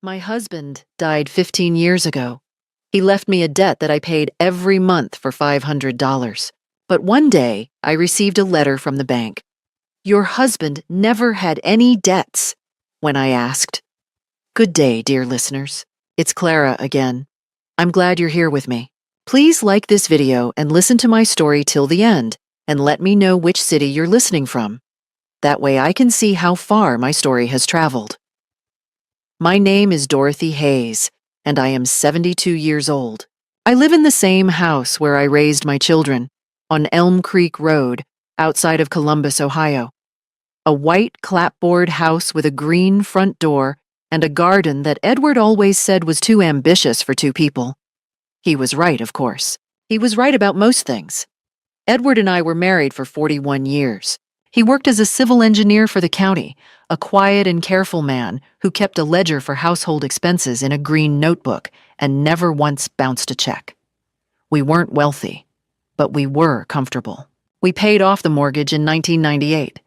My husband died 15 years ago. He left me a debt that I paid every month for $500. But one day, I received a letter from the bank. "Your husband never had any debts." When I asked, "Good day, dear listeners. It's Clara again. I'm glad you're here with me. Please like this video and listen to my story till the end, and let me know which city you're listening from. That way I can see how far my story has traveled. My name is Dorothy Hayes, and I am 72 years old. I live in the same house where I raised my children, on Elm Creek Road, outside of Columbus, Ohio. A white clapboard house with a green front door and a garden that Edward always said was too ambitious for two people. He was right, of course. He was right about most things. Edward and I were married for 41 years. He worked as a civil engineer for the county, a quiet and careful man who kept a ledger for household expenses in a green notebook and never once bounced a check. We weren't wealthy, but we were comfortable. We paid off the mortgage in 1998.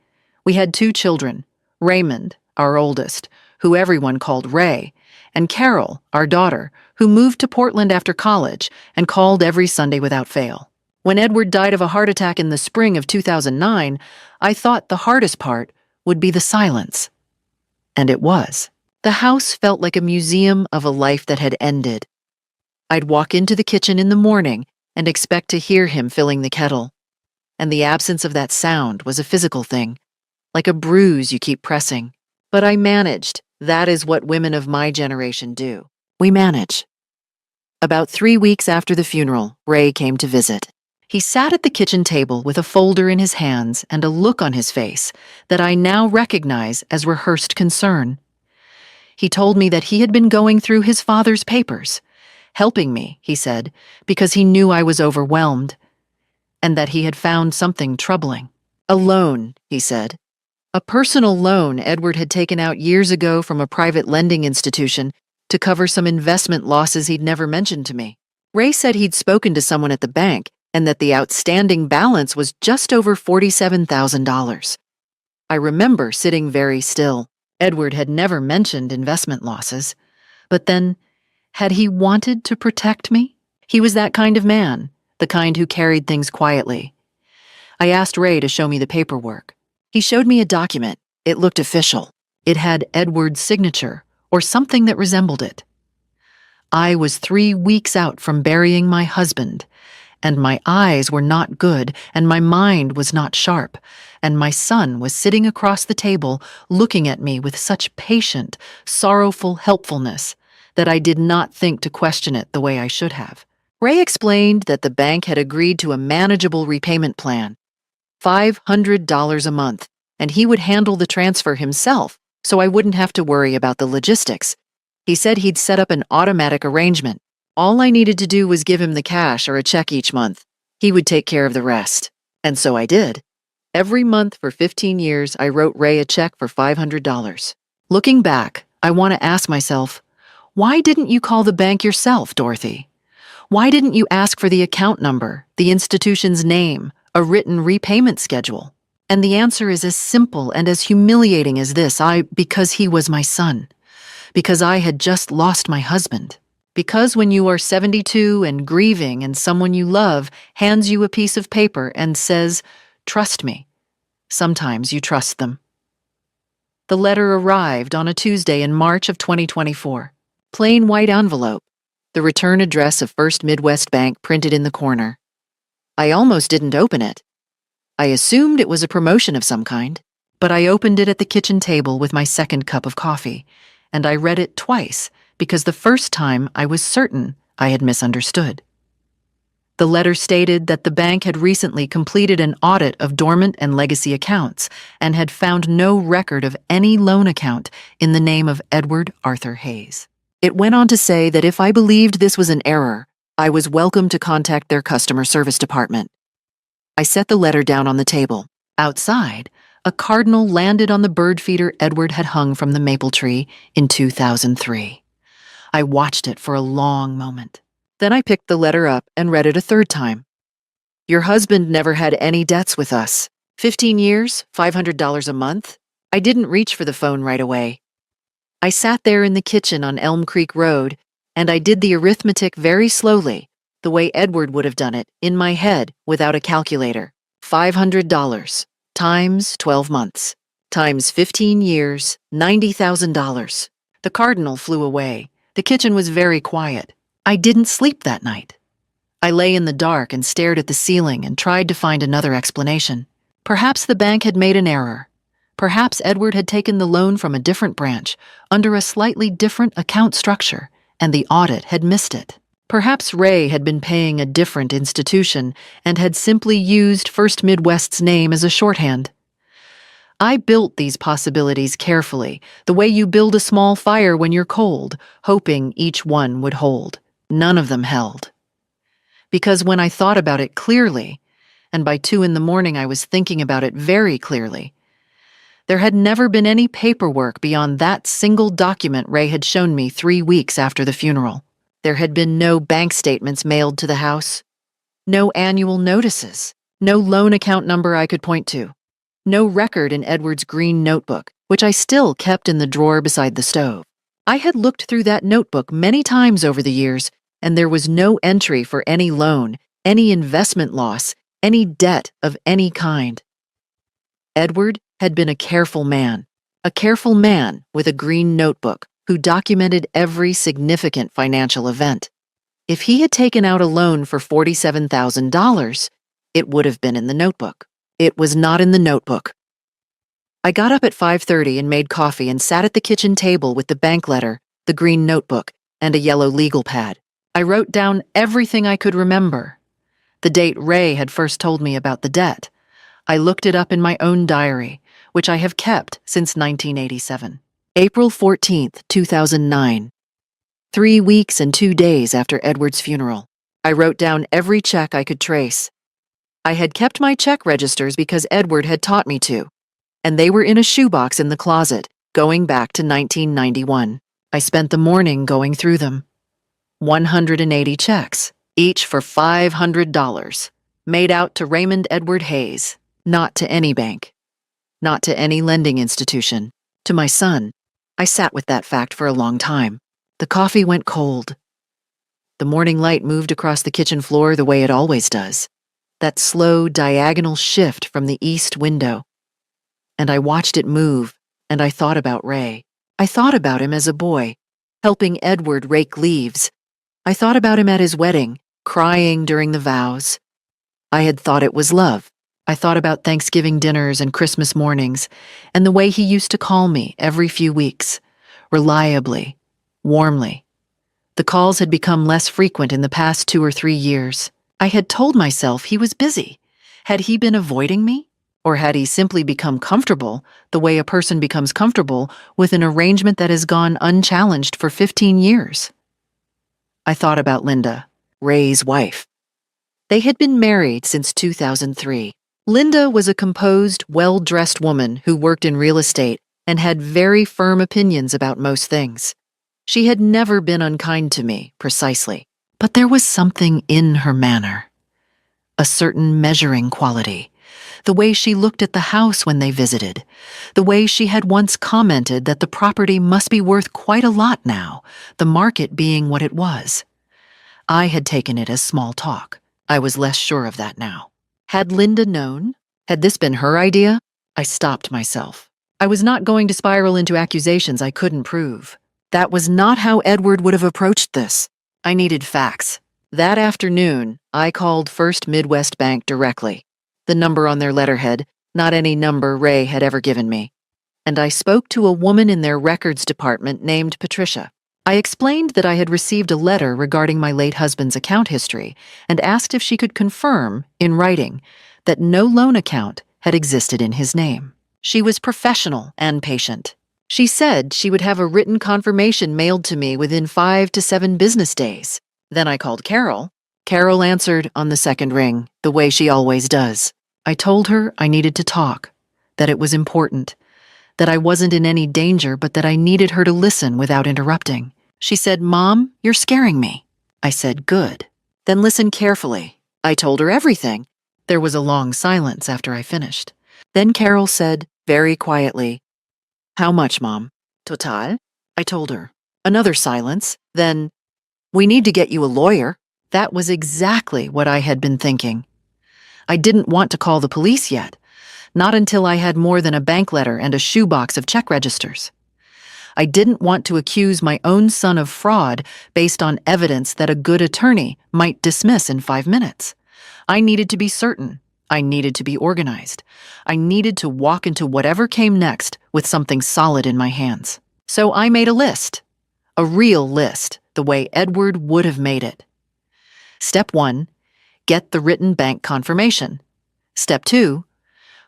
We had two children, Raymond, our oldest, who everyone called Ray, and Carol, our daughter, who moved to Portland after college and called every Sunday without fail. When Edward died of a heart attack in the spring of 2009, I thought the hardest part would be the silence. And it was. The house felt like a museum of a life that had ended. I'd walk into the kitchen in the morning and expect to hear him filling the kettle. And the absence of that sound was a physical thing, like a bruise you keep pressing. But I managed. That is what women of my generation do. We manage. About 3 weeks after the funeral, Ray came to visit. He sat at the kitchen table with a folder in his hands and a look on his face that I now recognize as rehearsed concern. He told me that he had been going through his father's papers, helping me, he said, because he knew I was overwhelmed, and that he had found something troubling. A loan, he said. A personal loan Edward had taken out years ago from a private lending institution to cover some investment losses he'd never mentioned to me. Ray said he'd spoken to someone at the bank and that the outstanding balance was just over $47,000. I remember sitting very still. Edward had never mentioned investment losses. But then, had he wanted to protect me? He was that kind of man, the kind who carried things quietly. I asked Ray to show me the paperwork. He showed me a document. It looked official. It had Edward's signature, or something that resembled it. I was 3 weeks out from burying my husband, and my eyes were not good, and my mind was not sharp, and my son was sitting across the table looking at me with such patient, sorrowful helpfulness that I did not think to question it the way I should have. Ray explained that the bank had agreed to a manageable repayment plan, $500 a month, and he would handle the transfer himself so I wouldn't have to worry about the logistics. He said he'd set up an automatic arrangement. All I needed to do was give him the cash or a check each month. He would take care of the rest. And so I did. Every month for 15 years, I wrote Ray a check for $500. Looking back, I want to ask myself, why didn't you call the bank yourself, Dorothy? Why didn't you ask for the account number, the institution's name, a written repayment schedule? And the answer is as simple and as humiliating as this: because he was my son. Because I had just lost my husband. Because when you are 72 and grieving and someone you love hands you a piece of paper and says, "Trust me," sometimes you trust them. The letter arrived on a Tuesday in March of 2024. Plain white envelope. The return address of First Midwest Bank printed in the corner. I almost didn't open it. I assumed it was a promotion of some kind, but I opened it at the kitchen table with my second cup of coffee, and I read it twice because the first time I was certain I had misunderstood. The letter stated that the bank had recently completed an audit of dormant and legacy accounts and had found no record of any loan account in the name of Edward Arthur Hayes. It went on to say that if I believed this was an error, I was welcome to contact their customer service department. I set the letter down on the table. Outside, a cardinal landed on the bird feeder Edward had hung from the maple tree in 2003. I watched it for a long moment. Then I picked the letter up and read it a third time. "Your husband never had any debts with us. 15 years, $500 a month." I didn't reach for the phone right away. I sat there in the kitchen on Elm Creek Road, and I did the arithmetic very slowly, the way Edward would have done it, in my head without a calculator. $500 times 12 months times 15 years, $90,000. The cardinal flew away. The kitchen was very quiet. I didn't sleep that night. I lay in the dark and stared at the ceiling and tried to find another explanation. Perhaps the bank had made an error. Perhaps Edward had taken the loan from a different branch, under a slightly different account structure, and the audit had missed it. Perhaps Ray had been paying a different institution and had simply used First Midwest's name as a shorthand. I built these possibilities carefully, the way you build a small fire when you're cold, hoping each one would hold. None of them held. Because when I thought about it clearly, and by 2 a.m. I was thinking about it very clearly, there had never been any paperwork beyond that single document Ray had shown me 3 weeks after the funeral. There had been no bank statements mailed to the house, no annual notices, no loan account number I could point to, no record in Edward's green notebook, which I still kept in the drawer beside the stove. I had looked through that notebook many times over the years, and there was no entry for any loan, any investment loss, any debt of any kind. Edward had been a careful man with a green notebook who documented every significant financial event. If he had taken out a loan for $47,000, it would have been in the notebook. It was not in the notebook. I got up at 5:30 and made coffee and sat at the kitchen table with the bank letter, the green notebook, and a yellow legal pad. I wrote down everything I could remember. The date Ray had first told me about the debt. I looked it up in my own diary, which I have kept since 1987. April 14th, 2009. 3 weeks and 2 days after Edward's funeral. I wrote down every check I could trace. I had kept my check registers because Edward had taught me to, and they were in a shoebox in the closet, going back to 1991. I spent the morning going through them. 180 checks, each for $500, made out to Raymond Edward Hayes, not to any bank, not to any lending institution, to my son. I sat with that fact for a long time. The coffee went cold. The morning light moved across the kitchen floor the way it always does, that slow diagonal shift from the east window. And I watched it move, and I thought about Ray. I thought about him as a boy, helping Edward rake leaves. I thought about him at his wedding, crying during the vows. I had thought it was love. I thought about Thanksgiving dinners and Christmas mornings, and the way he used to call me every few weeks, reliably, warmly. The calls had become less frequent in the past 2 or 3 years. I had told myself he was busy. Had he been avoiding me? Or had he simply become comfortable, the way a person becomes comfortable, with an arrangement that has gone unchallenged for 15 years? I thought about Linda, Ray's wife. They had been married since 2003. Linda was a composed, well-dressed woman who worked in real estate and had very firm opinions about most things. She had never been unkind to me, precisely, but there was something in her manner, a certain measuring quality, the way she looked at the house when they visited, the way she had once commented that the property must be worth quite a lot now, the market being what it was. I had taken it as small talk. I was less sure of that now. Had Linda known? Had this been her idea? I stopped myself. I was not going to spiral into accusations I couldn't prove. That was not how Edward would have approached this. I needed facts. That afternoon, I called First Midwest Bank directly, the number on their letterhead, not any number Ray had ever given me. And I spoke to a woman in their records department named Patricia. I explained that I had received a letter regarding my late husband's account history and asked if she could confirm, in writing, that no loan account had existed in his name. She was professional and patient. She said she would have a written confirmation mailed to me within 5 to 7 business days. Then I called Carol. Carol answered on the second ring, the way she always does. I told her I needed to talk, that it was important, that I wasn't in any danger, but that I needed her to listen without interrupting. She said, "Mom, you're scaring me." I said, "Good. Then listen carefully." I told her everything. There was a long silence after I finished. Then Carol said, very quietly, "How much, Mom?" "Total?" I told her. Another silence. Then, "We need to get you a lawyer." That was exactly what I had been thinking. I didn't want to call the police yet, not until I had more than a bank letter and a shoebox of check registers. I didn't want to accuse my own son of fraud based on evidence that a good attorney might dismiss in 5 minutes. I needed to be certain. I needed to be organized. I needed to walk into whatever came next with something solid in my hands. So I made a list. A real list, the way Edward would have made it. Step 1, get the written bank confirmation. Step 2,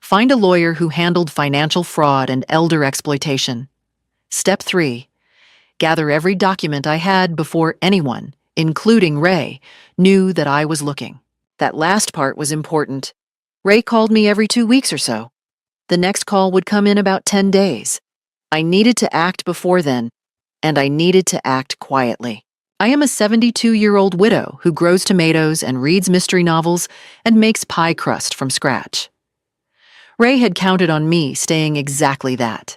find a lawyer who handled financial fraud and elder exploitation. Step 3, gather every document I had before anyone, including Ray, knew that I was looking. That last part was important. Ray called me every 2 weeks or so. The next call would come in about 10 days. I needed to act before then, and I needed to act quietly. I am a 72-year-old widow who grows tomatoes and reads mystery novels and makes pie crust from scratch. Ray had counted on me staying exactly that.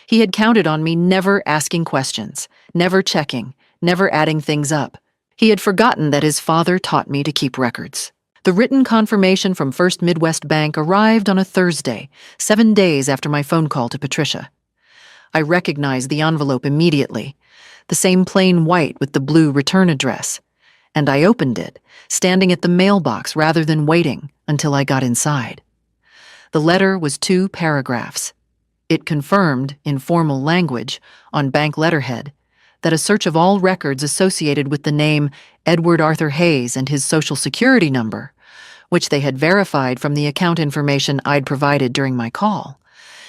He had counted on me never asking questions, never checking, never adding things up. He had forgotten that his father taught me to keep records. The written confirmation from First Midwest Bank arrived on a Thursday, 7 days after my phone call to Patricia. I recognized the envelope immediately, the same plain white with the blue return address, and I opened it, standing at the mailbox rather than waiting until I got inside. The letter was 2 paragraphs. It confirmed, in formal language, on bank letterhead, that a search of all records associated with the name Edward Arthur Hayes and his Social Security number, which they had verified from the account information I'd provided during my call,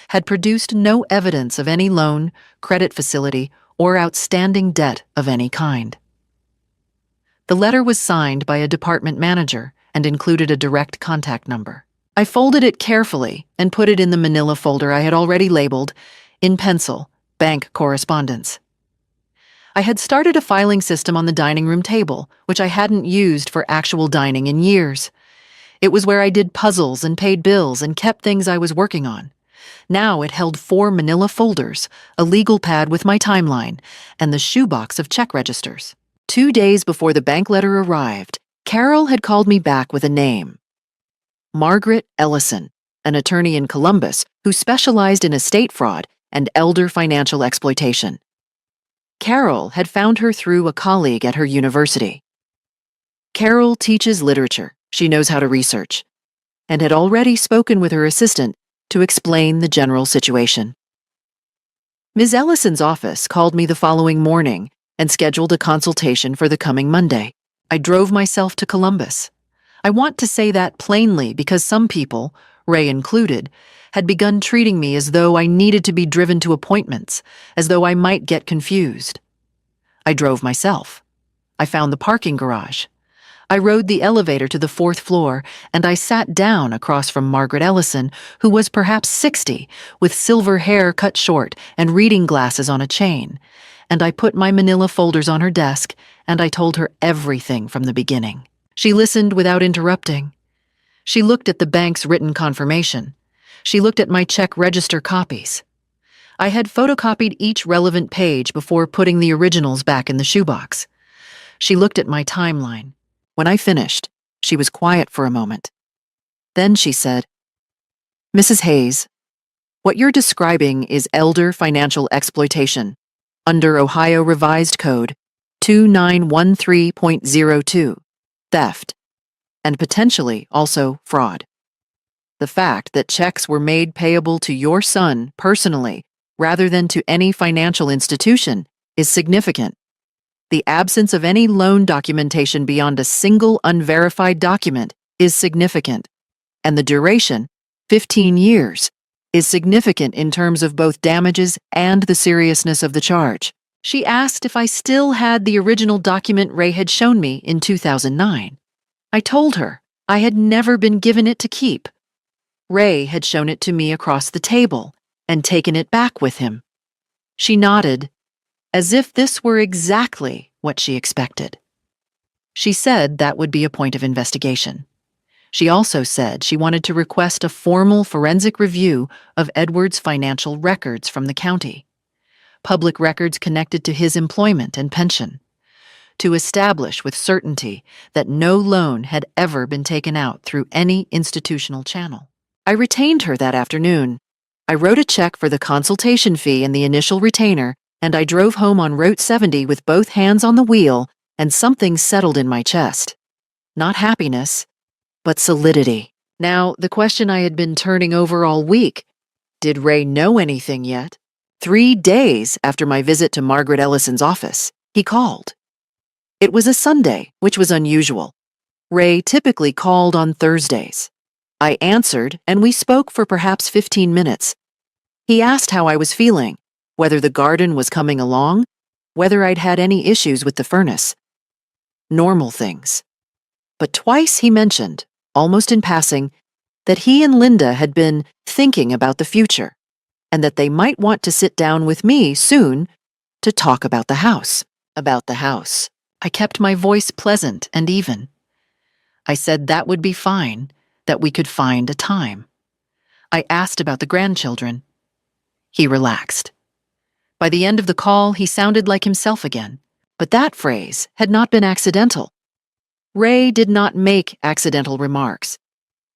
had produced no evidence of any loan, credit facility, or outstanding debt of any kind. The letter was signed by a department manager and included a direct contact number. I folded it carefully and put it in the manila folder I had already labeled, in pencil, Bank Correspondence. I had started a filing system on the dining room table, which I hadn't used for actual dining in years. It was where I did puzzles and paid bills and kept things I was working on. Now it held 4 manila folders, a legal pad with my timeline, and the shoebox of check registers. 2 days before the bank letter arrived, Carol had called me back with a name. Margaret Ellison, an attorney in Columbus who specialized in estate fraud and elder financial exploitation. Carol had found her through a colleague at her university. Carol teaches literature. She knows how to research, and had already spoken with her assistant to explain the general situation. Ms. Ellison's office called me the following morning and scheduled a consultation for the coming Monday. I drove myself to Columbus. I want to say that plainly because some people, Ray included, had begun treating me as though I needed to be driven to appointments, as though I might get confused. I drove myself. I found the parking garage. I rode the elevator to the 4th floor, and I sat down across from Margaret Ellison, who was perhaps 60, with silver hair cut short and reading glasses on a chain, and I put my manila folders on her desk, and I told her everything from the beginning. She listened without interrupting. She looked at the bank's written confirmation. She looked at my check register copies. I had photocopied each relevant page before putting the originals back in the shoebox. She looked at my timeline. When I finished, she was quiet for a moment. Then she said, "Mrs. Hayes, what you're describing is elder financial exploitation under Ohio Revised Code 2913.02, theft, and potentially also fraud. The fact that checks were made payable to your son personally rather than to any financial institution is significant. The absence of any loan documentation beyond a single unverified document is significant, and the duration, 15 years, is significant in terms of both damages and the seriousness of the charge." She asked if I still had the original document Ray had shown me in 2009. I told her I had never been given it to keep. Ray had shown it to me across the table and taken it back with him. She nodded, as if this were exactly what she expected. She said that would be a point of investigation. She also said she wanted to request a formal forensic review of Edward's financial records from the county. public records connected to his employment and pension, to establish with certainty that no loan had ever been taken out through any institutional channel. I retained her that afternoon. I wrote a check for the consultation fee and the initial retainer, and I drove home on Route 70 with both hands on the wheel and something settled in my chest. Not happiness, but solidity. Now, the question I had been turning over all week: did Ray know anything yet? 3 days after my visit to Margaret Ellison's office, he called. It was a Sunday, which was unusual. Ray typically called on Thursdays. I answered, and we spoke for perhaps 15 minutes. He asked how I was feeling, whether the garden was coming along, whether I'd had any issues with the furnace. Normal things. But twice he mentioned, almost in passing, that he and Linda had been thinking about the future, and that they might want to sit down with me soon to talk about the house. About the house. I kept my voice pleasant and even. I said that would be fine, that we could find a time. I asked about the grandchildren. He relaxed. By the end of the call, he sounded like himself again, but that phrase had not been accidental. Ray did not make accidental remarks.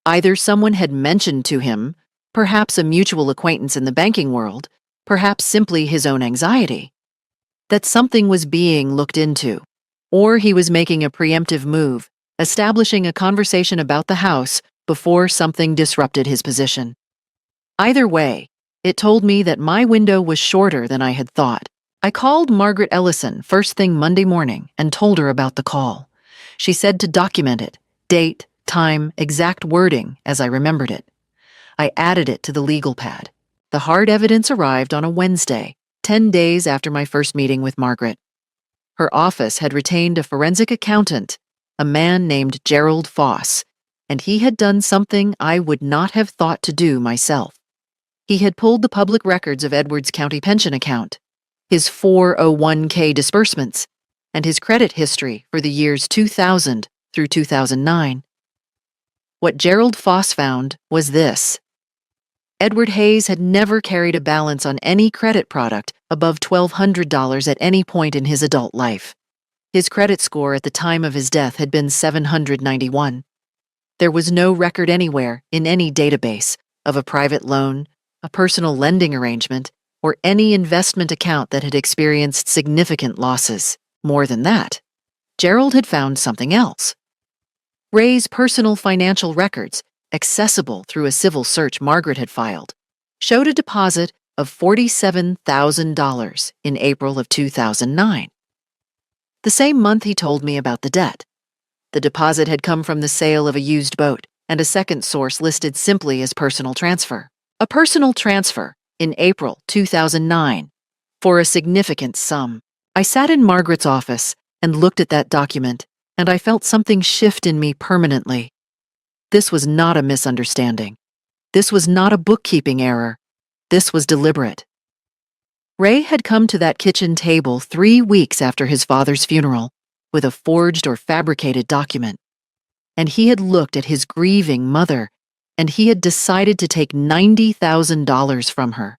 Either someone had mentioned to him, perhaps a mutual acquaintance in the banking world, perhaps simply his own anxiety, that something was being looked into, or he was making a preemptive move, establishing a conversation about the house before something disrupted his position. Either way, it told me that my window was shorter than I had thought. I called Margaret Ellison first thing Monday morning and told her about the call. She said to document it, date, time, exact wording as I remembered it. I added it to the legal pad. The hard evidence arrived on a Wednesday, 10 days after my first meeting with Margaret. Her office had retained a forensic accountant, a man named Gerald Foss, and he had done something I would not have thought to do myself. He had pulled the public records of Edwards County pension account, his 401k disbursements, and his credit history for the years 2000 through 2009. What Gerald Foss found was this: Edward Hayes had never carried a balance on any credit product above $1,200 at any point in his adult life. His credit score at the time of his death had been 791. There was no record anywhere, in any database, of a private loan, a personal lending arrangement, or any investment account that had experienced significant losses. More than that, Gerald had found something else. Ray's personal financial records, accessible through a civil search Margaret had filed, showed a deposit of $47,000 in April of 2009. The same month he told me about the debt. The deposit had come from the sale of a used boat, and a second source listed simply as personal transfer. A personal transfer in April 2009 for a significant sum. I sat in Margaret's office and looked at that document, and I felt something shift in me permanently. This was not a misunderstanding. This was not a bookkeeping error. This was deliberate. Ray had come to that kitchen table 3 weeks after his father's funeral with a forged or fabricated document. And he had looked at his grieving mother, and he had decided to take $90,000 from her,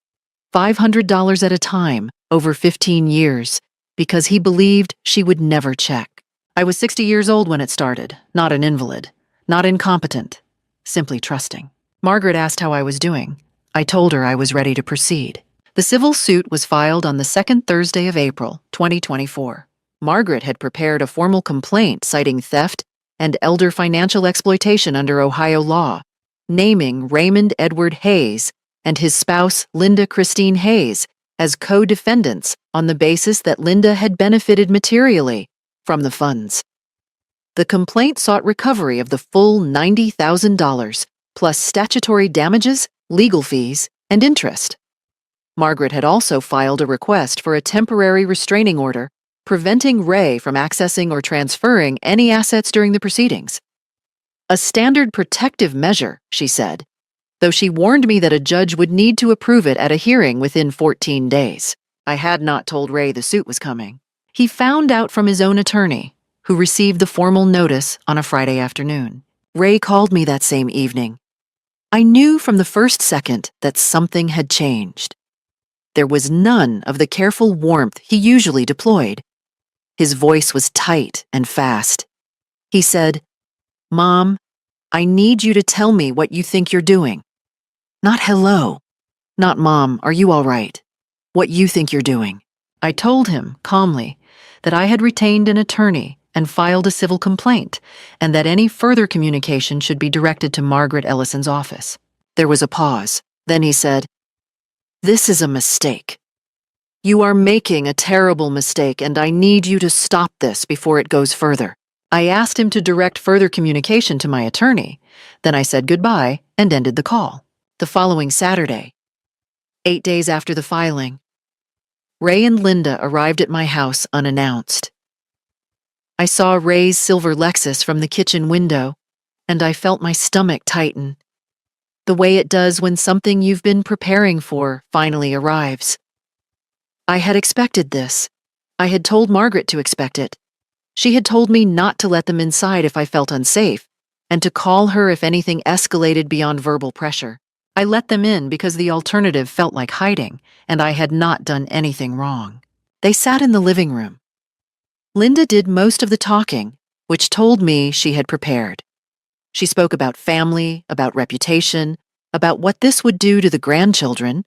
$500 at a time, over 15 years, because he believed she would never check. I was 60 years old when it started, not an invalid, not incompetent, simply trusting. Margaret asked how I was doing. I told her I was ready to proceed. The civil suit was filed on the second Thursday of April, 2024. Margaret had prepared a formal complaint citing theft and elder financial exploitation under Ohio law, naming Raymond Edward Hayes and his spouse Linda Christine Hayes as co-defendants on the basis that Linda had benefited materially from the funds. The complaint sought recovery of the full $90,000 plus statutory damages, legal fees, and interest. Margaret had also filed a request for a temporary restraining order preventing Ray from accessing or transferring any assets during the proceedings. A standard protective measure, she said, though she warned me that a judge would need to approve it at a hearing within 14 days. I had not told Ray the suit was coming. He found out from his own attorney, who received the formal notice on a Friday afternoon. Ray called me that same evening. I knew from the first second that something had changed. There was none of the careful warmth he usually deployed. His voice was tight and fast. He said, "Mom, I need you to tell me what you think you're doing. Not hello. Not Mom, are you all right? What you think you're doing." I told him, calmly, that I had retained an attorney and filed a civil complaint, and that any further communication should be directed to Margaret Ellison's office. There was a pause. Then he said, "This is a mistake. You are making a terrible mistake, and I need you to stop this before it goes further." I asked him to direct further communication to my attorney. Then I said goodbye and ended the call. The following Saturday, 8 days after the filing, Ray and Linda arrived at my house unannounced. I saw Ray's silver Lexus from the kitchen window, and I felt my stomach tighten, the way it does when something you've been preparing for finally arrives. I had expected this. I had told Margaret to expect it. She had told me not to let them inside if I felt unsafe, and to call her if anything escalated beyond verbal pressure. I let them in because the alternative felt like hiding, and I had not done anything wrong. They sat in the living room. Linda did most of the talking, which told me she had prepared. She spoke about family, about reputation, about what this would do to the grandchildren.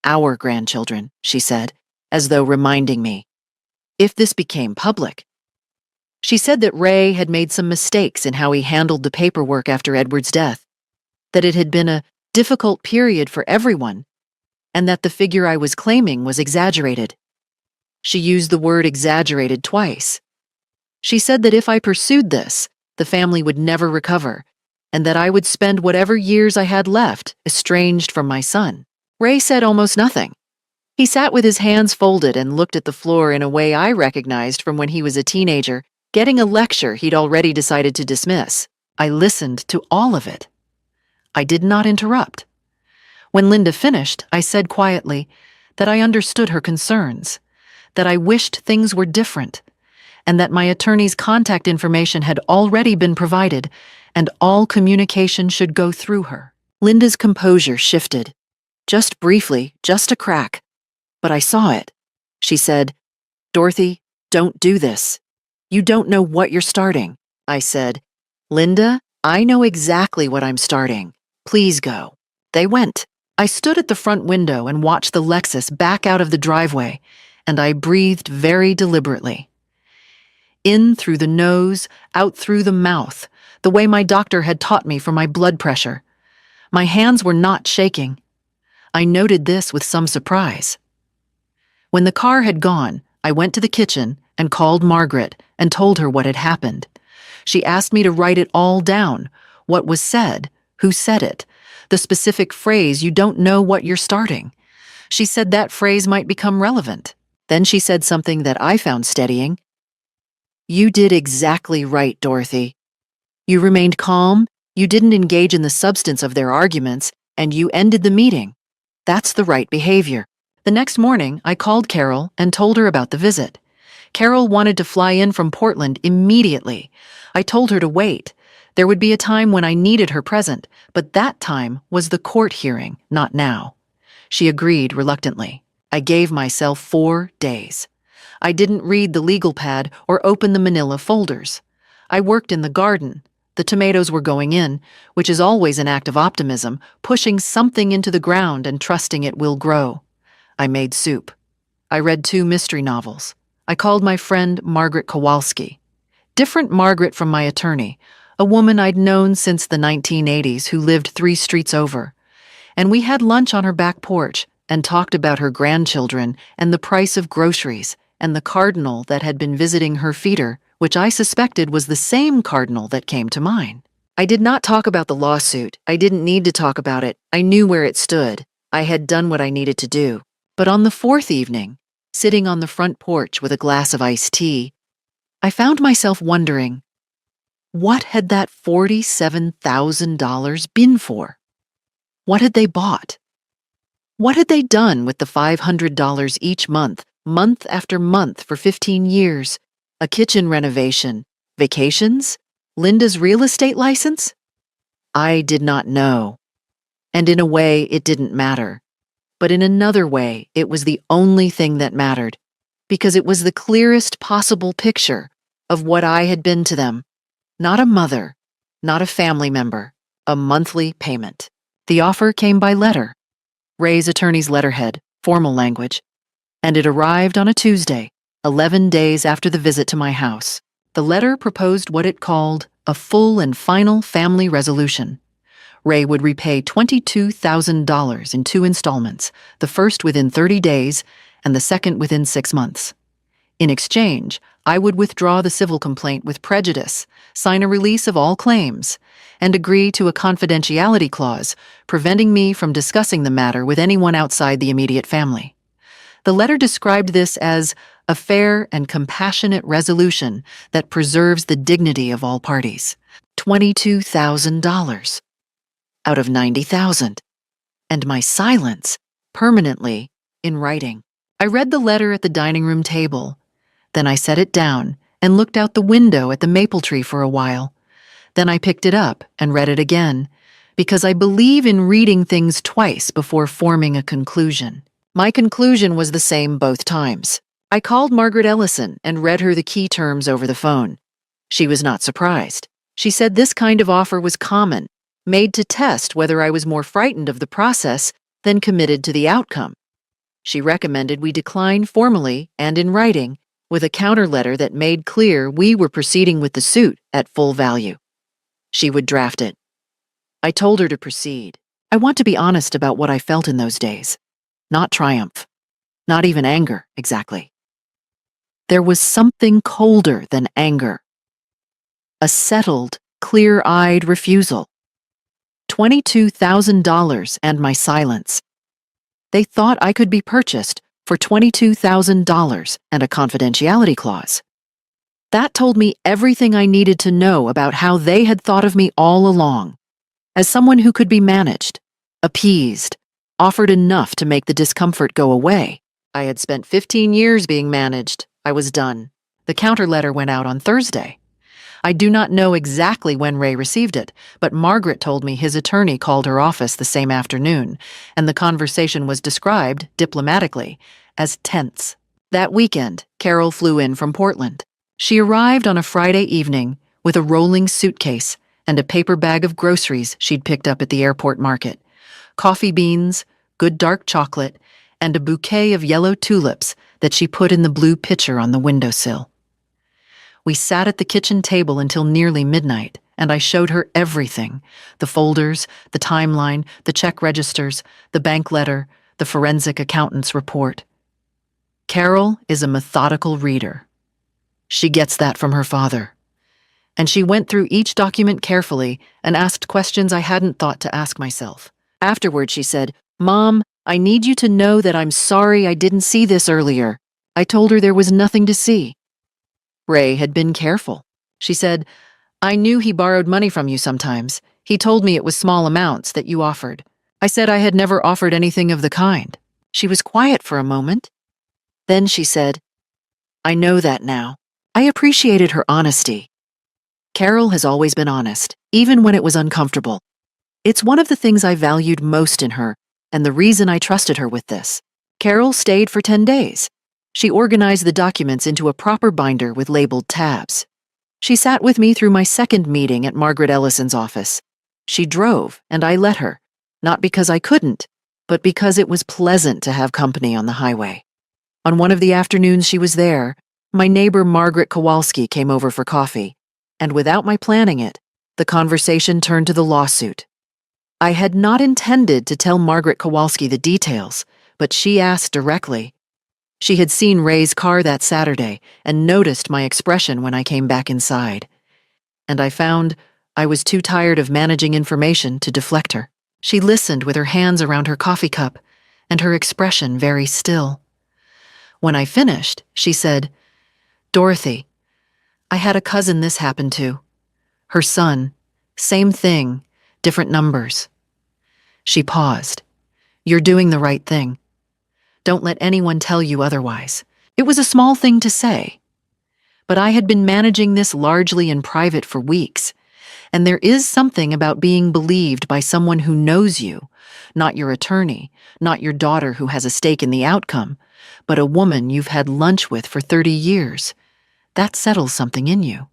Our grandchildren, she said, as though reminding me, if this became public. She said that Ray had made some mistakes in how he handled the paperwork after Edward's death, that it had been a difficult period for everyone, and that the figure I was claiming was exaggerated. She used the word exaggerated twice. She said that if I pursued this, the family would never recover, and that I would spend whatever years I had left estranged from my son. Ray said almost nothing. He sat with his hands folded and looked at the floor in a way I recognized from when he was a teenager, getting a lecture he'd already decided to dismiss. I listened to all of it. I did not interrupt. When Linda finished, I said quietly that I understood her concerns, that I wished things were different, and that my attorney's contact information had already been provided, and all communication should go through her. Linda's composure shifted. Just briefly, just a crack. But I saw it. She said, "Dorothy, don't do this. You don't know what you're starting." I said, "Linda, I know exactly what I'm starting. Please go." They went. I stood at the front window and watched the Lexus back out of the driveway, and I breathed very deliberately. In through the nose, out through the mouth, the way my doctor had taught me for my blood pressure. My hands were not shaking. I noted this with some surprise. When the car had gone, I went to the kitchen and called Margaret and told her what had happened. She asked me to write it all down, what was said, who said it, the specific phrase, "You don't know what you're starting." She said that phrase might become relevant. Then she said something that I found steadying. "You did exactly right, Dorothy. You remained calm, you didn't engage in the substance of their arguments, and you ended the meeting. That's the right behavior." The next morning, I called Carol and told her about the visit. Carol wanted to fly in from Portland immediately. I told her to wait. There would be a time when I needed her present, but that time was the court hearing, not now. She agreed reluctantly. I gave myself 4 days. I didn't read the legal pad or open the manila folders. I worked in the garden. The tomatoes were going in, which is always an act of optimism, pushing something into the ground and trusting it will grow. I made soup. I read 2 mystery novels. I called my friend Margaret Kowalski. Different Margaret from my attorney, a woman I'd known since the 1980s who lived 3 streets over. And we had lunch on her back porch and talked about her grandchildren and the price of groceries and the cardinal that had been visiting her feeder, which I suspected was the same cardinal that came to mine. I did not talk about the lawsuit. I didn't need to talk about it. I knew where it stood. I had done what I needed to do. But on the 4th evening, sitting on the front porch with a glass of iced tea, I found myself wondering, what had that $47,000 been for? What had they bought? What had they done with the $500 each month, month after month for 15 years? A kitchen renovation, vacations, Linda's real estate license? I did not know. And in a way, it didn't matter. But in another way, it was the only thing that mattered, because it was the clearest possible picture of what I had been to them. Not a mother, not a family member, a monthly payment. The offer came by letter, Ray's attorney's letterhead, formal language, and it arrived on a Tuesday, 11 days after the visit to my house. The letter proposed what it called a full and final family resolution. Ray would repay $22,000 in 2 installments, the first within 30 days and the second within 6 months. In exchange, I would withdraw the civil complaint with prejudice, sign a release of all claims, and agree to a confidentiality clause preventing me from discussing the matter with anyone outside the immediate family. The letter described this as a fair and compassionate resolution that preserves the dignity of all parties. $22,000 out of $90,000, and my silence permanently in writing. I read the letter at the dining room table. Then I set it down and looked out the window at the maple tree for a while. Then I picked it up and read it again, because I believe in reading things twice before forming a conclusion. My conclusion was the same both times. I called Margaret Ellison and read her the key terms over the phone. She was not surprised. She said this kind of offer was common, made to test whether I was more frightened of the process than committed to the outcome. She recommended we decline formally and in writing, with a counter letter that made clear we were proceeding with the suit at full value. She would draft it. I told her to proceed. I want to be honest about what I felt in those days. Not triumph. Not even anger, exactly. There was something colder than anger. A settled, clear-eyed refusal. $22,000 and my silence. They thought I could be purchased for $22,000 and a confidentiality clause. That told me everything I needed to know about how they had thought of me all along, as someone who could be managed, appeased, offered enough to make the discomfort go away. I had spent 15 years being managed. I was done. The counter letter went out on Thursday. I do not know exactly when Ray received it, but Margaret told me his attorney called her office the same afternoon, and the conversation was described, diplomatically, as tense. That weekend, Carol flew in from Portland. She arrived on a Friday evening with a rolling suitcase and a paper bag of groceries she'd picked up at the airport market, coffee beans, good dark chocolate, and a bouquet of yellow tulips that she put in the blue pitcher on the windowsill. We sat at the kitchen table until nearly midnight, and I showed her everything: the folders, the timeline, the check registers, the bank letter, the forensic accountant's report. Carol is a methodical reader. She gets that from her father. And she went through each document carefully and asked questions I hadn't thought to ask myself. Afterward, she said, "Mom, I need you to know that I'm sorry I didn't see this earlier." I told her there was nothing to see. Ray had been careful. She said, "I knew he borrowed money from you sometimes. He told me it was small amounts that you offered." I said I had never offered anything of the kind. She was quiet for a moment. Then she said, "I know that now." I appreciated her honesty. Carol has always been honest, even when it was uncomfortable. It's one of the things I valued most in her, and the reason I trusted her with this. Carol stayed for 10 days. She organized the documents into a proper binder with labeled tabs. She sat with me through my second meeting at Margaret Ellison's office. She drove, and I let her, not because I couldn't, but because it was pleasant to have company on the highway. On one of the afternoons she was there, my neighbor Margaret Kowalski came over for coffee, and without my planning it, the conversation turned to the lawsuit. I had not intended to tell Margaret Kowalski the details, but she asked directly. She had seen Ray's car that Saturday and noticed my expression when I came back inside. And I found I was too tired of managing information to deflect her. She listened with her hands around her coffee cup and her expression very still. When I finished, she said, "Dorothy, I had a cousin this happened to. Her son, same thing, different numbers." She paused. "You're doing the right thing. Don't let anyone tell you otherwise." It was a small thing to say, but I had been managing this largely in private for weeks, And there is something about being believed by someone who knows you, not your attorney, not your daughter who has a stake in the outcome, but a woman you've had lunch with for 30 years. That settles something in you.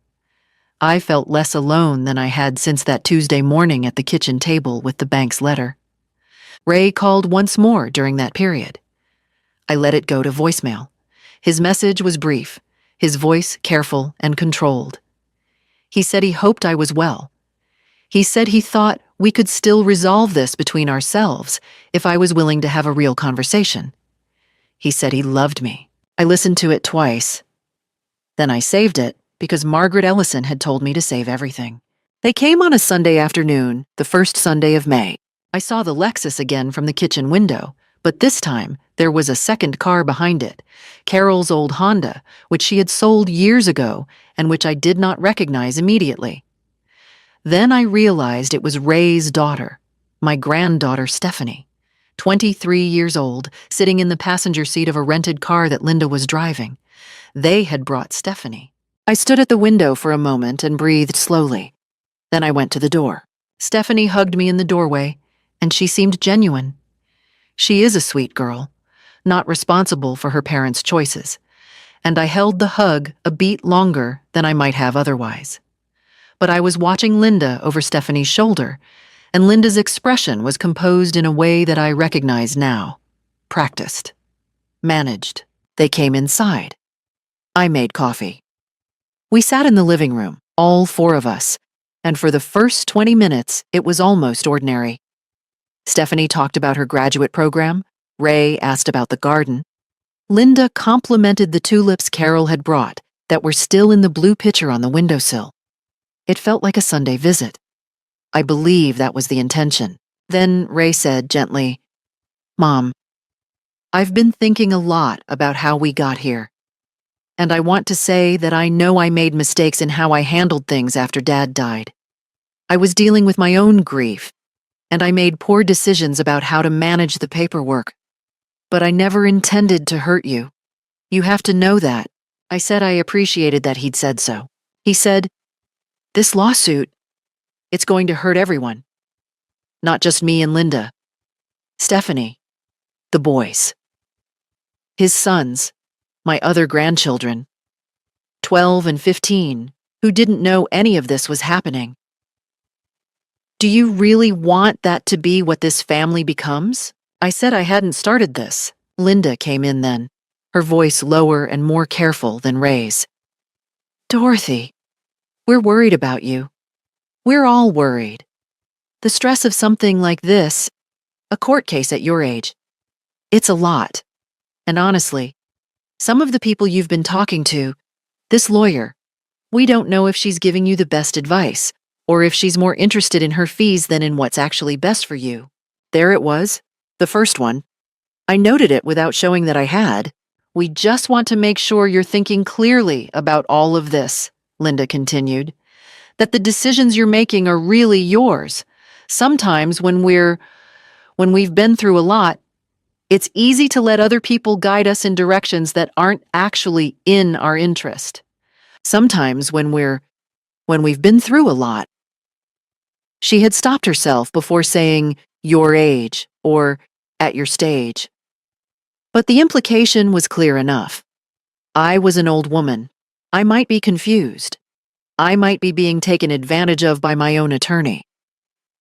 I felt less alone than I had since that Tuesday morning at the kitchen table with the bank's letter. Ray called once more during that period. I let it go to voicemail. His message was brief, his voice careful and controlled. He said he hoped I was well. He said he thought we could still resolve this between ourselves if I was willing to have a real conversation. He said he loved me. I listened to it twice. Then I saved it because Margaret Ellison had told me to save everything. They came on a Sunday afternoon, the first Sunday of May. I saw the Lexus again from the kitchen window, but this time there was a second car behind it, Carol's old Honda, which she had sold years ago and which I did not recognize immediately. Then I realized it was Ray's daughter, my granddaughter Stephanie, 23 years old, sitting in the passenger seat of a rented car that Linda was driving. They had brought Stephanie. I stood at the window for a moment and breathed slowly. Then I went to the door. Stephanie hugged me in the doorway, and she seemed genuine. She is a sweet girl, not responsible for her parents' choices, and I held the hug a beat longer than I might have otherwise. But I was watching Linda over Stephanie's shoulder, and Linda's expression was composed in a way that I recognize now. Practiced. Managed. They came inside. I made coffee. We sat in the living room, all four of us, and for the first 20 minutes, it was almost ordinary. Stephanie talked about her graduate program. Ray asked about the garden. Linda complimented the tulips Carol had brought that were still in the blue pitcher on the windowsill. It felt like a Sunday visit. I believe that was the intention. Then Ray said gently, "Mom, I've been thinking a lot about how we got here. And I want to say that I know I made mistakes in how I handled things after Dad died. I was dealing with my own grief, and I made poor decisions about how to manage the paperwork. But I never intended to hurt you. You have to know that." I said I appreciated that he'd said so. He said, "This lawsuit, it's going to hurt everyone. Not just me and Linda. Stephanie, the boys. His sons, my other grandchildren, 12 and 15, who didn't know any of this was happening. Do you really want that to be what this family becomes?" I said I hadn't started this. Linda came in then, her voice lower and more careful than Ray's. "Dorothy, we're worried about you. We're all worried. The stress of something like this, a court case at your age, it's a lot. And honestly, some of the people you've been talking to, this lawyer, we don't know if she's giving you the best advice, or if she's more interested in her fees than in what's actually best for you." There it was, the first one. I noted it without showing that I had. "We just want to make sure you're thinking clearly about all of this," Linda continued, "that the decisions you're making are really yours. Sometimes when we've been through a lot, it's easy to let other people guide us in directions that aren't actually in our interest. Sometimes when we've been through a lot." She had stopped herself before saying, "your age," or "at your stage." But the implication was clear enough. I was an old woman. I might be confused. I might be being taken advantage of by my own attorney.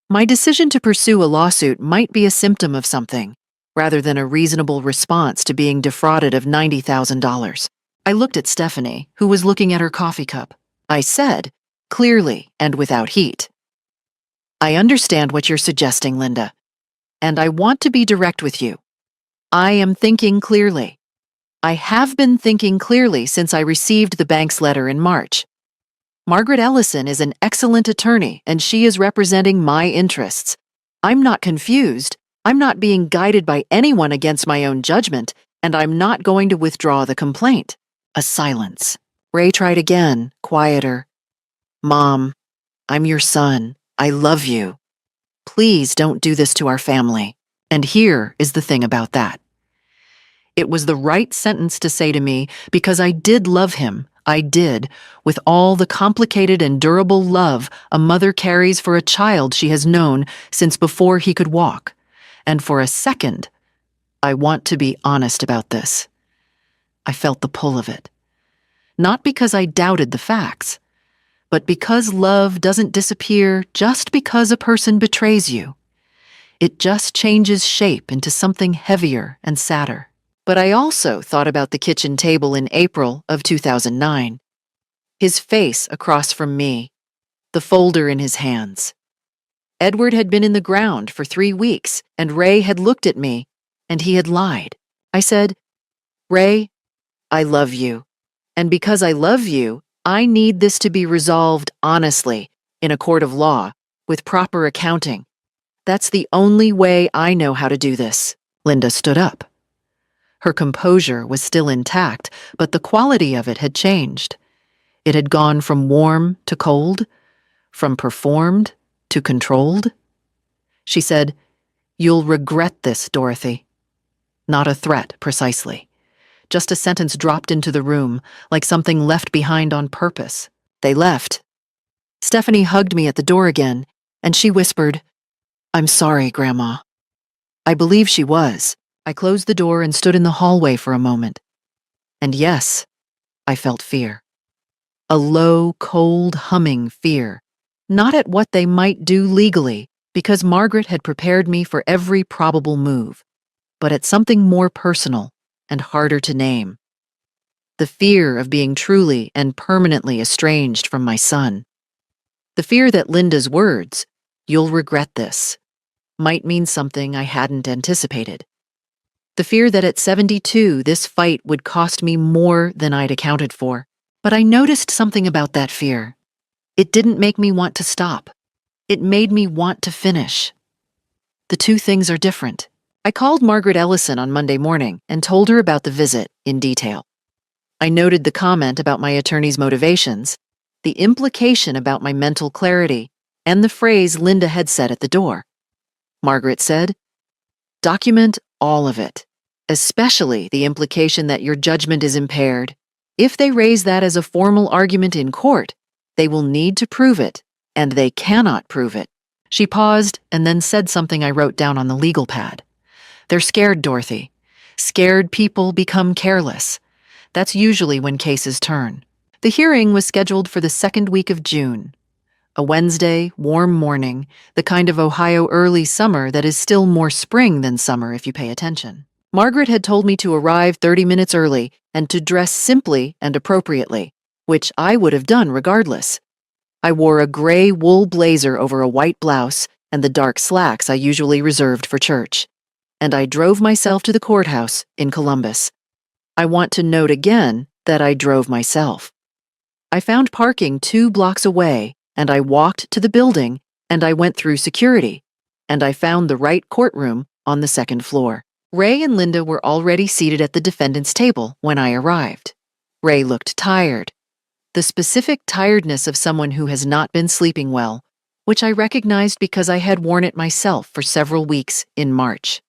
My decision to pursue a lawsuit might be a symptom of something, rather than a reasonable response to being defrauded of $90,000. I looked at Stephanie, who was looking at her coffee cup. I said, clearly and without heat, "I understand what you're suggesting, Linda, and I want to be direct with you. I am thinking clearly. I have been thinking clearly since I received the bank's letter in March. Margaret Ellison is an excellent attorney, and she is representing my interests. I'm not confused. I'm not being guided by anyone against my own judgment, and I'm not going to withdraw the complaint." A silence. Ray tried again, quieter. "Mom, I'm your son. I love you. Please don't do this to our family." And here is the thing about that. It was the right sentence to say to me because I did love him. I did, with all the complicated and durable love a mother carries for a child she has known since before he could walk. And for a second, I want to be honest about this. I felt the pull of it. Not because I doubted the facts, but because love doesn't disappear just because a person betrays you. It just changes shape into something heavier and sadder. But I also thought about the kitchen table in April of 2009. His face across from me, the folder in his hands. Edward had been in the ground for 3 weeks, and Ray had looked at me, and he had lied. I said, "Ray, I love you. And because I love you, I need this to be resolved honestly, in a court of law, with proper accounting. That's the only way I know how to do this." Linda stood up. Her composure was still intact, but the quality of it had changed. It had gone from warm to cold, from performed to controlled. She said, "You'll regret this, Dorothy." Not a threat, precisely. Just a sentence dropped into the room, like something left behind on purpose. They left. Stephanie hugged me at the door again, and she whispered, "I'm sorry, Grandma." I believe she was. I closed the door and stood in the hallway for a moment. And yes, I felt fear. A low, cold, humming fear. Not at what they might do legally, because Margaret had prepared me for every probable move, but at something more personal and harder to name. The fear of being truly and permanently estranged from my son. The fear that Linda's words, "You'll regret this," might mean something I hadn't anticipated. The fear that at 72 this fight would cost me more than I'd accounted for. But I noticed something about that fear. It didn't make me want to stop. It made me want to finish. The two things are different. I called Margaret Ellison on Monday morning and told her about the visit in detail. I noted the comment about my attorney's motivations, the implication about my mental clarity, and the phrase Linda had said at the door. Margaret said, "Document all of it, especially the implication that your judgment is impaired. If they raise that as a formal argument in court, they will need to prove it, and they cannot prove it." She paused and then said something I wrote down on the legal pad. "They're scared, Dorothy. Scared people become careless. That's usually when cases turn." The hearing was scheduled for the second week of June. A Wednesday, warm morning, the kind of Ohio early summer that is still more spring than summer if you pay attention. Margaret had told me to arrive 30 minutes early and to dress simply and appropriately, which I would have done regardless. I wore a gray wool blazer over a white blouse and the dark slacks I usually reserved for church. And I drove myself to the courthouse in Columbus. I want to note again that I drove myself. I found parking 2 blocks away, and I walked to the building, and I went through security, and I found the right courtroom on the second floor. Ray and Linda were already seated at the defendant's table when I arrived. Ray looked tired, the specific tiredness of someone who has not been sleeping well, which I recognized because I had worn it myself for several weeks in March.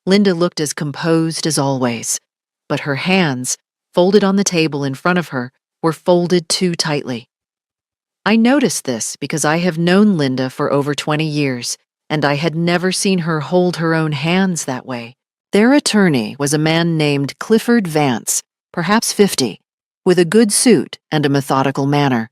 Linda looked as composed as always, but her hands, folded on the table in front of her, were folded too tightly. I noticed this because I have known Linda for over 20 years, and I had never seen her hold her own hands that way. Their attorney was a man named Clifford Vance, perhaps 50, with a good suit and a methodical manner.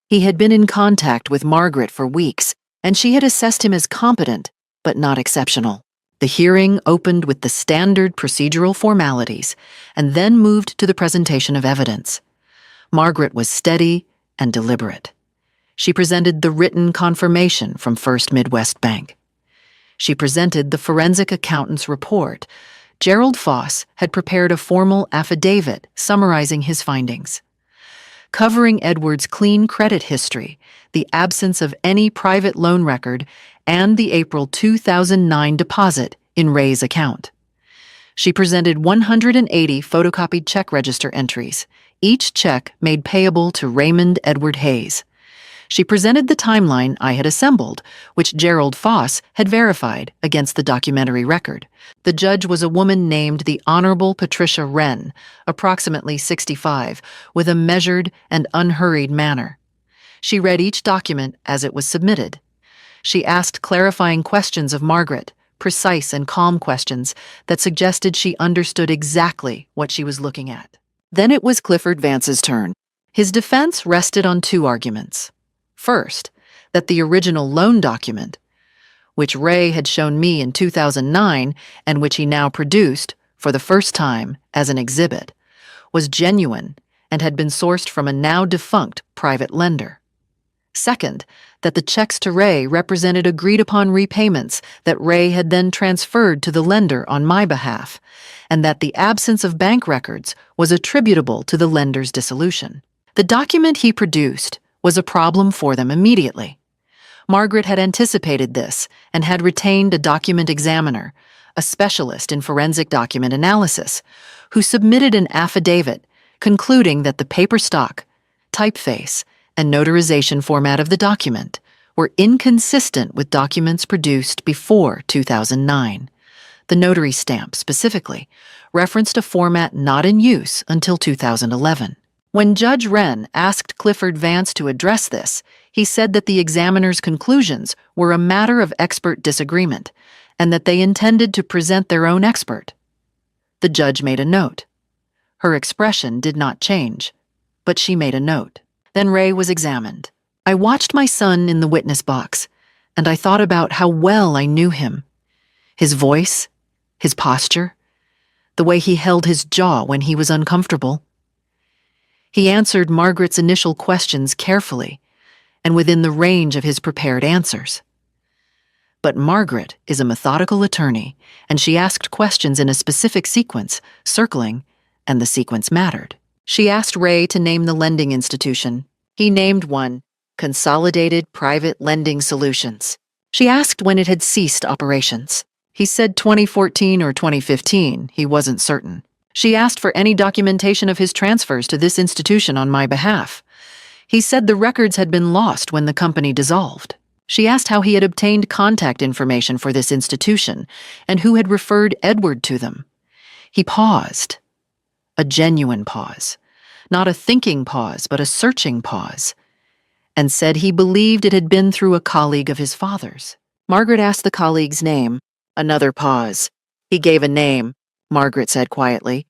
He had been in contact with Margaret for weeks, and she had assessed him as competent, but not exceptional. The hearing opened with the standard procedural formalities, and then moved to the presentation of evidence. Margaret was steady and deliberate. She presented the written confirmation from First Midwest Bank. She presented the forensic accountant's report. Gerald Foss had prepared a formal affidavit summarizing his findings. Covering Edward's clean credit history, the absence of any private loan record, and the April 2009 deposit in Ray's account. She presented 180 photocopied check register entries, each check made payable to Raymond Edward Hayes. She presented the timeline I had assembled, which Gerald Foss had verified against the documentary record. The judge was a woman named the Honorable Patricia Wren, approximately 65, with a measured and unhurried manner. She read each document as it was submitted. She asked clarifying questions of Margaret, precise and calm questions that suggested she understood exactly what she was looking at. Then it was Clifford Vance's turn. His defense rested on two arguments. First, that the original loan document, which Ray had shown me in 2009 and which he now produced for the first time as an exhibit, was genuine and had been sourced from a now defunct private lender. Second, that the checks to Ray represented agreed-upon repayments that Ray had then transferred to the lender on my behalf, and that the absence of bank records was attributable to the lender's dissolution. The document he produced was a problem for them immediately. Margaret had anticipated this and had retained a document examiner, a specialist in forensic document analysis, who submitted an affidavit concluding that the paper stock, typeface, and notarization format of the document were inconsistent with documents produced before 2009. The notary stamp, specifically, referenced a format not in use until 2011. When Judge Wren asked Clifford Vance to address this, he said that the examiner's conclusions were a matter of expert disagreement and that they intended to present their own expert. The judge made a note. Her expression did not change, but she made a note. Then Ray was examined. I watched my son in the witness box, and I thought about how well I knew him. His voice, his posture, the way he held his jaw when he was uncomfortable. He answered Margaret's initial questions carefully and within the range of his prepared answers. But Margaret is a methodical attorney, and she asked questions in a specific sequence, circling, and the sequence mattered. She asked Ray to name the lending institution. He named one, Consolidated Private Lending Solutions. She asked when it had ceased operations. He said 2014 or 2015, he wasn't certain. She asked for any documentation of his transfers to this institution on my behalf. He said the records had been lost when the company dissolved. She asked how he had obtained contact information for this institution and who had referred Edward to them. He paused. A genuine pause. Not a thinking pause, but a searching pause. And said he believed it had been through a colleague of his father's. Margaret asked the colleague's name. Another pause. He gave a name, Margaret said quietly,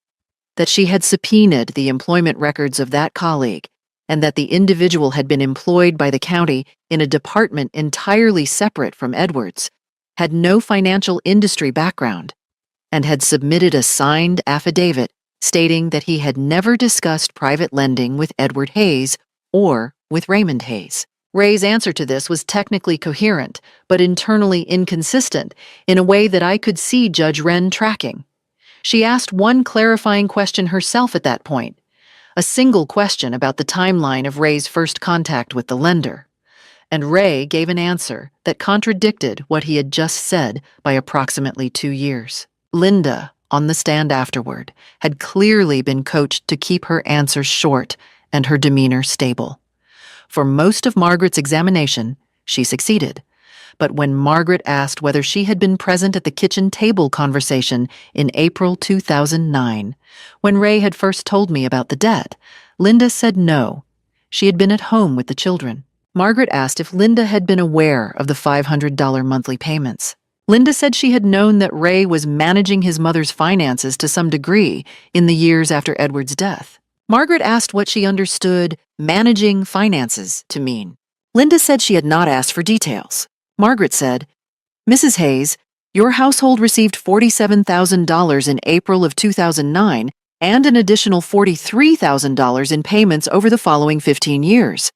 that she had subpoenaed the employment records of that colleague and that the individual had been employed by the county in a department entirely separate from Edward's, had no financial industry background, and had submitted a signed affidavit stating that he had never discussed private lending with Edward Hayes or with Raymond Hayes. Ray's answer to this was technically coherent, but internally inconsistent in a way that I could see Judge Wren tracking. She asked one clarifying question herself at that point, a single question about the timeline of Ray's first contact with the lender. And Ray gave an answer that contradicted what he had just said by approximately 2 years. Linda, on the stand afterward, had clearly been coached to keep her answers short and her demeanor stable. For most of Margaret's examination, she succeeded. But when Margaret asked whether she had been present at the kitchen table conversation in April 2009, when Ray had first told me about the debt, Linda said no. She had been at home with the children. Margaret asked if Linda had been aware of the $500 monthly payments. Linda said she had known that Ray was managing his mother's finances to some degree in the years after Edward's death. Margaret asked what she understood managing finances to mean. Linda said she had not asked for details. Margaret said, Mrs. Hayes, your household received $47,000 in April of 2009 and an additional $43,000 in payments over the following 15 years.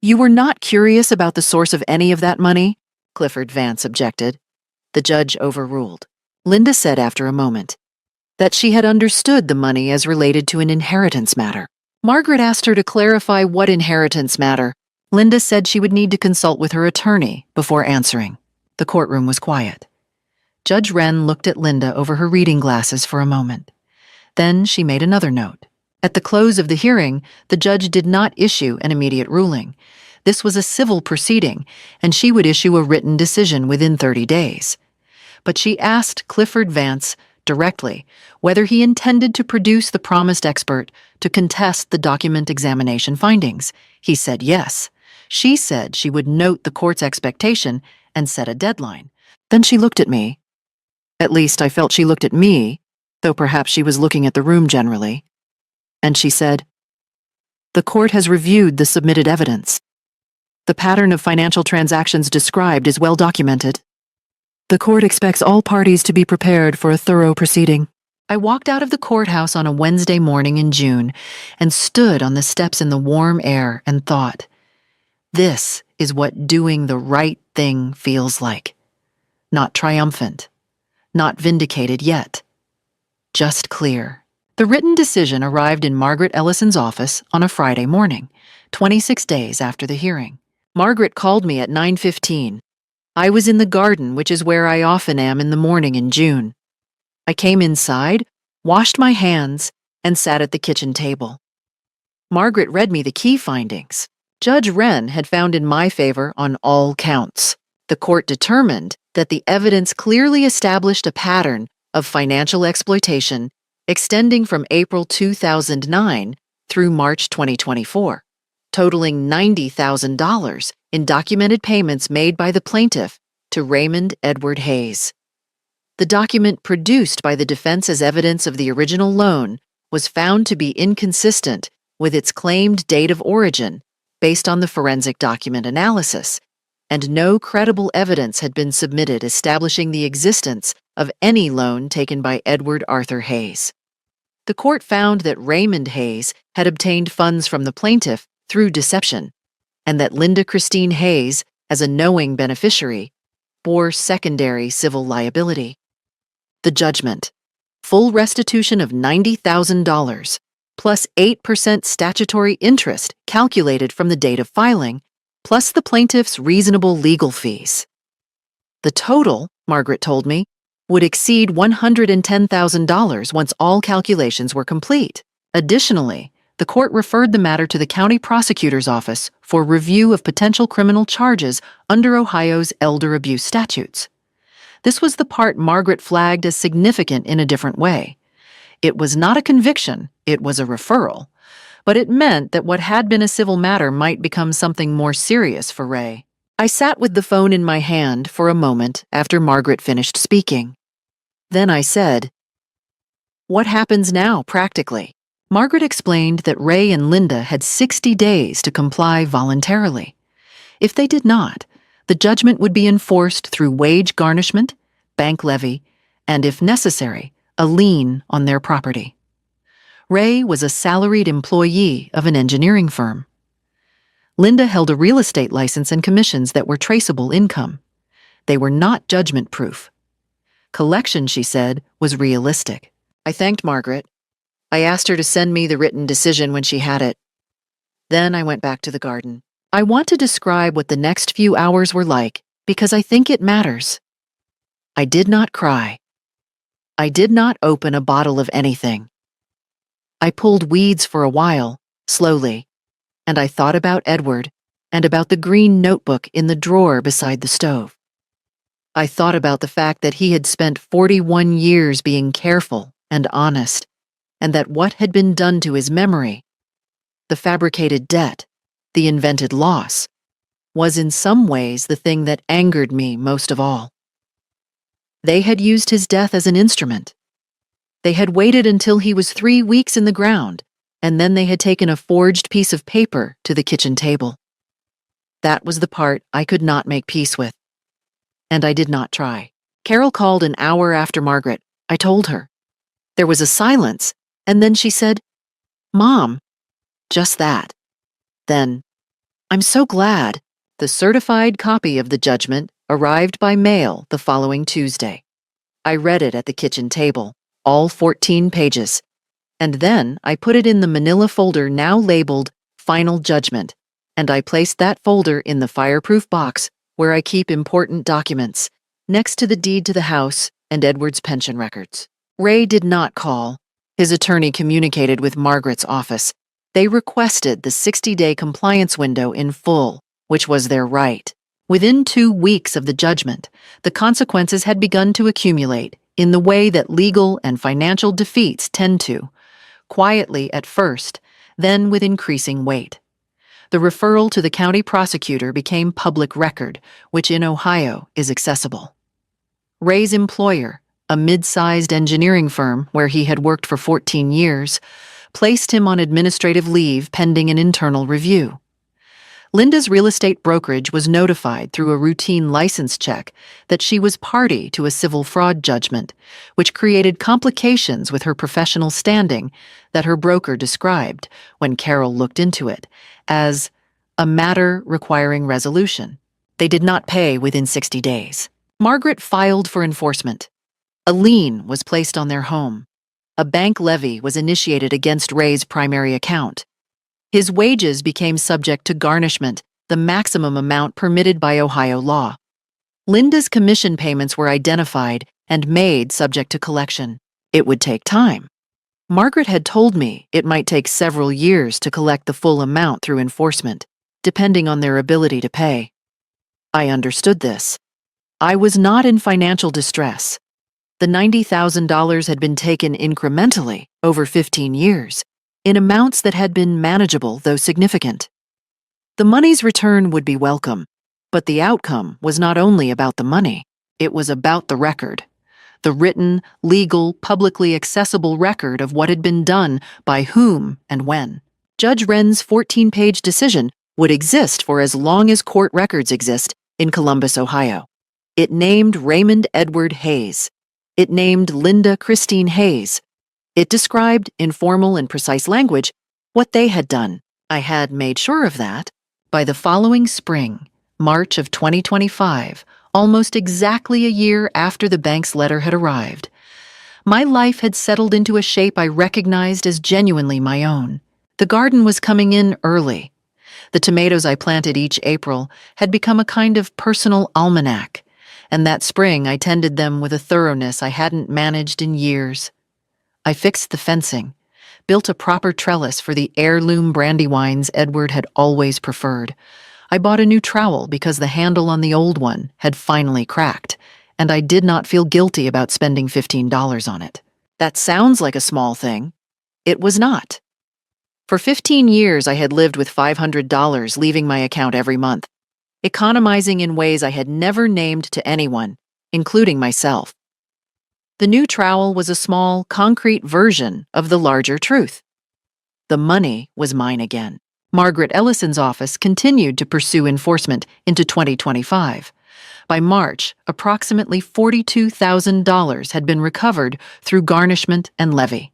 You were not curious about the source of any of that money? Clifford Vance objected. The judge overruled. Linda said after a moment that she had understood the money as related to an inheritance matter. Margaret asked her to clarify what inheritance matter. Linda said she would need to consult with her attorney before answering. The courtroom was quiet. Judge Wren looked at Linda over her reading glasses for a moment. Then she made another note. At the close of the hearing, the judge did not issue an immediate ruling. This was a civil proceeding, and she would issue a written decision within 30 days. But she asked Clifford Vance directly whether he intended to produce the promised expert to contest the document examination findings. He said yes. She said she would note the court's expectation and set a deadline. Then she looked at me. At least I felt she looked at me, though perhaps she was looking at the room generally. And she said, "The court has reviewed the submitted evidence. The pattern of financial transactions described is well documented. The court expects all parties to be prepared for a thorough proceeding." I walked out of the courthouse on a Wednesday morning in June and stood on the steps in the warm air and thought, this is what doing the right thing feels like. Not triumphant, not vindicated yet, just clear. The written decision arrived in Margaret Ellison's office on a Friday morning, 26 days after the hearing. Margaret called me at 9:15. I was in the garden, which is where I often am in the morning in June. I came inside, washed my hands, and sat at the kitchen table. Margaret read me the key findings. Judge Wren had found in my favor on all counts. The court determined that the evidence clearly established a pattern of financial exploitation extending from April 2009 through March 2024, totaling $90,000 in documented payments made by the plaintiff to Raymond Edward Hayes. The document produced by the defense as evidence of the original loan was found to be inconsistent with its claimed date of origin based on the forensic document analysis, and no credible evidence had been submitted establishing the existence of any loan taken by Edward Arthur Hayes. The court found that Raymond Hayes had obtained funds from the plaintiff through deception, and that Linda Christine Hayes, as a knowing beneficiary, bore secondary civil liability. The judgment: full restitution of $90,000, plus 8% statutory interest calculated from the date of filing, plus the plaintiff's reasonable legal fees. The total, Margaret told me, would exceed $110,000 once all calculations were complete. Additionally, the court referred the matter to the county prosecutor's office for review of potential criminal charges under Ohio's elder abuse statutes. This was the part Margaret flagged as significant in a different way. It was not a conviction, it was a referral, but it meant that what had been a civil matter might become something more serious for Ray. I sat with the phone in my hand for a moment after Margaret finished speaking. Then I said, "What happens now, practically?" Margaret explained that Ray and Linda had 60 days to comply voluntarily. If they did not, the judgment would be enforced through wage garnishment, bank levy, and, if necessary, a lien on their property. Ray was a salaried employee of an engineering firm. Linda held a real estate license and commissions that were traceable income. They were not judgment-proof. Collection, she said, was realistic. I thanked Margaret. I asked her to send me the written decision when she had it. Then I went back to the garden. I want to describe what the next few hours were like because I think it matters. I did not cry. I did not open a bottle of anything. I pulled weeds for a while, slowly, and I thought about Edward and about the green notebook in the drawer beside the stove. I thought about the fact that he had spent 41 years being careful and honest, and that what had been done to his memory, the fabricated debt, the invented loss, was in some ways the thing that angered me most of all. They had used his death as an instrument. They had waited until he was 3 weeks in the ground, and then they had taken a forged piece of paper to the kitchen table. That was the part I could not make peace with. And I did not try. Carol called an hour after Margaret. I told her. There was a silence, and then she said, "Mom," just that. Then, "I'm so glad." The certified copy of the judgment arrived by mail the following Tuesday. I read it at the kitchen table, all 14 pages, and then I put it in the manila folder now labeled Final Judgment, and I placed that folder in the fireproof box where I keep important documents, next to the deed to the house and Edward's pension records. Ray did not call. His attorney communicated with Margaret's office. They requested the 60-day compliance window in full, which was their right. Within 2 weeks of the judgment, the consequences had begun to accumulate in the way that legal and financial defeats tend to, quietly at first, then with increasing weight. The referral to the county prosecutor became public record, which in Ohio is accessible. Ray's employer, a mid-sized engineering firm where he had worked for 14 years, placed him on administrative leave pending an internal review. Linda's real estate brokerage was notified through a routine license check that she was party to a civil fraud judgment, which created complications with her professional standing that her broker described, when Carol looked into it, as a matter requiring resolution. They did not pay within 60 days. Margaret filed for enforcement. A lien was placed on their home. A bank levy was initiated against Ray's primary account. His wages became subject to garnishment, the maximum amount permitted by Ohio law. Linda's commission payments were identified and made subject to collection. It would take time. Margaret had told me it might take several years to collect the full amount through enforcement, depending on their ability to pay. I understood this. I was not in financial distress. The $90,000 had been taken incrementally over 15 years, in amounts that had been manageable though significant. The money's return would be welcome, but the outcome was not only about the money, it was about the record. The written, legal, publicly accessible record of what had been done by whom and when. Judge Wren's 14-page decision would exist for as long as court records exist in Columbus, Ohio. It named Raymond Edward Hayes. It named Linda Christine Hayes. It described, in formal and precise language, what they had done. I had made sure of that. By the following spring, March of 2025, almost exactly a year after the bank's letter had arrived, my life had settled into a shape I recognized as genuinely my own. The garden was coming in early. The tomatoes I planted each April had become a kind of personal almanac, and that spring I tended them with a thoroughness I hadn't managed in years. I fixed the fencing, built a proper trellis for the heirloom brandywines Edward had always preferred. I bought a new trowel because the handle on the old one had finally cracked, and I did not feel guilty about spending $15 on it. That sounds like a small thing. It was not. For 15 years, I had lived with $500 leaving my account every month, economizing in ways I had never named to anyone, including myself. The new trowel was a small, concrete version of the larger truth. The money was mine again. Margaret Ellison's office continued to pursue enforcement into 2025. By March, approximately $42,000 had been recovered through garnishment and levy.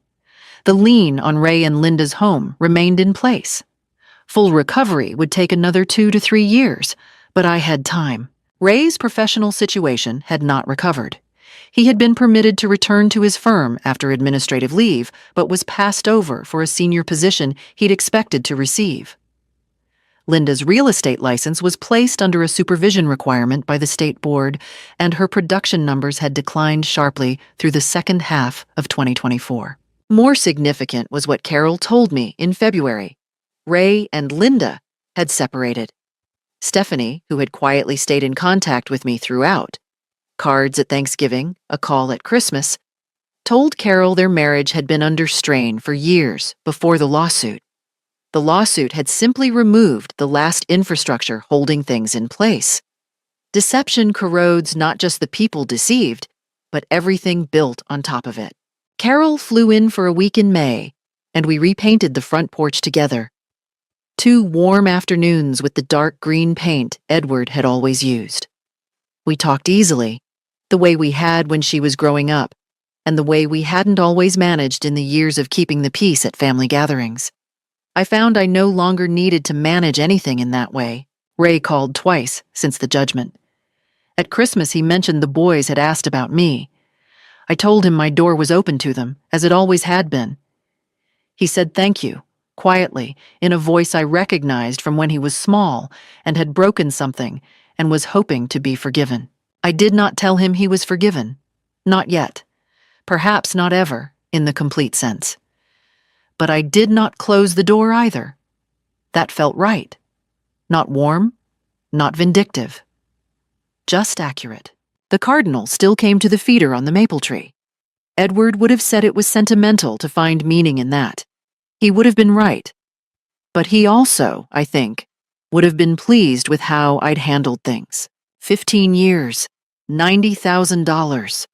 The lien on Ray and Linda's home remained in place. Full recovery would take another 2 to 3 years, but I had time. Ray's professional situation had not recovered. He had been permitted to return to his firm after administrative leave, but was passed over for a senior position he'd expected to receive. Linda's real estate license was placed under a supervision requirement by the state board, and her production numbers had declined sharply through the second half of 2024. More significant was what Carol told me in February. Ray and Linda had separated. Stephanie, who had quietly stayed in contact with me throughout, cards at Thanksgiving, a call at Christmas, told Carol their marriage had been under strain for years before the lawsuit. The lawsuit had simply removed the last infrastructure holding things in place. Deception corrodes not just the people deceived, but everything built on top of it. Carol flew in for a week in May, and we repainted the front porch together. 2 warm afternoons with the dark green paint Edward had always used. We talked easily, the way we had when she was growing up, and the way we hadn't always managed in the years of keeping the peace at family gatherings. I found I no longer needed to manage anything in that way. Ray called twice since the judgment. At Christmas, he mentioned the boys had asked about me. I told him my door was open to them, as it always had been. He said thank you, quietly, in a voice I recognized from when he was small and had broken something and was hoping to be forgiven. I did not tell him he was forgiven. Not yet. Perhaps not ever, in the complete sense. But I did not close the door either. That felt right. Not warm, not vindictive. Just accurate. The cardinal still came to the feeder on the maple tree. Edward would have said it was sentimental to find meaning in that. He would have been right. But he also, I think, would have been pleased with how I'd handled things. 15 years, $90,000.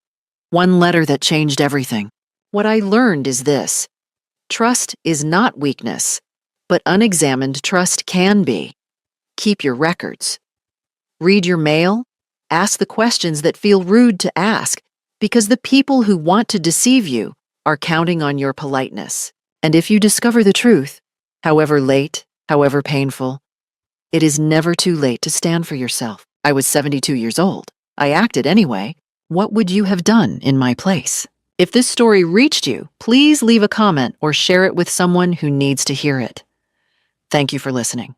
One letter that changed everything. What I learned is this: trust is not weakness, but unexamined trust can be. Keep your records. Read your mail. Ask the questions that feel rude to ask, because the people who want to deceive you are counting on your politeness. And if you discover the truth, however late, however painful, it is never too late to stand for yourself. I was 72 years old. I acted anyway. What would you have done in my place? If this story reached you, please leave a comment or share it with someone who needs to hear it. Thank you for listening.